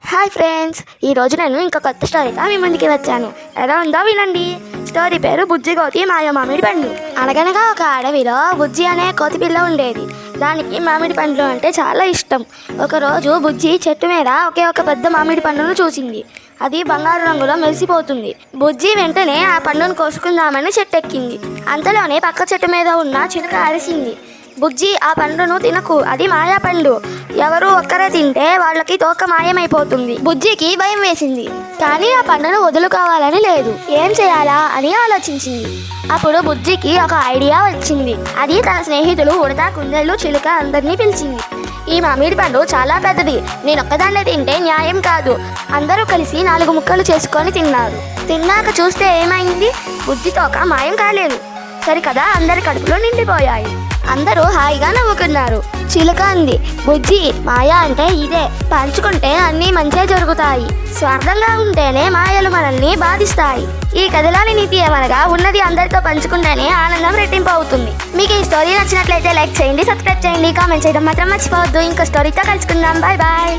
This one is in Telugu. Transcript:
హాయ్ ఫ్రెండ్స్, ఈరోజు నేను ఇంకో కొత్త స్టోరీతో మీ ముందుకి వచ్చాను. ఎలా ఉందో వినండి. స్టోరీ పేరు బుజ్జి కోతి మాయ మామిడి పండు. అనగనగా ఒక అడవిలో బుజ్జి అనే కోతి పిల్ల ఉండేది. దానికి మామిడి పండ్లు అంటే చాలా ఇష్టం. ఒకరోజు బుజ్జి చెట్టు మీద ఒక పెద్ద మామిడి పండును చూసింది. అది బంగారు రంగులో మెరిసిపోతుంది. బుజ్జి వెంటనే ఆ పండును కోసుకుందామని చెట్టెక్కింది. అంతలోనే పక్క చెట్టు మీద ఉన్న చిలుక అరిసింది. బుజ్జి, ఆ పండును తినకు, అది మాయా పండు. ఎవరు ఒక్కరే తింటే వాళ్ళకి తోక మాయమైపోతుంది. బుజ్జికి భయం వేసింది, కానీ ఆ పండును వదులుకోవాలని లేదు. ఏం చేయాలా అని ఆలోచించింది. అప్పుడు బుజ్జికి ఒక ఐడియా వచ్చింది. అది తన స్నేహితులు ఉడత, కుందేలు, చిలుక అందరినీ పిలిచింది. ఈ మామిడి పండు చాలా పెద్దది, నేనొక్కదాన్నే తింటే న్యాయం కాదు. అందరూ కలిసి 4 ముక్కలు చేసుకొని తిన్నారు. తిన్నాక చూస్తే ఏమైంది? బుజ్జి తోక మాయం కాలేదు. సరికదా అందరి కడుపులో నిండిపోయాయి. అందరూ హాయిగా నవ్వుకున్నారు. చిలుక అంది, బుజ్జి, మాయా అంటే ఇదే. పంచుకుంటే అన్నీ మంచిగా జరుగుతాయి. స్వార్థంగా ఉంటేనే మాయలు మనల్ని బాధిస్తాయి. ఈ కథలోని నీతి ఏమనగా, ఉన్నది అందరితో పంచుకుంటేనే ఆనందం రెట్టింపు అవుతుంది. మీకు ఈ స్టోరీ నచ్చినట్లయితే లైక్ చేయండి, సబ్స్క్రైబ్ చేయండి, కామెంట్ చేయడం మాత్రం మర్చిపోవద్దు. ఇంకో స్టోరీతో కలుసుకుందాం. Bye bye.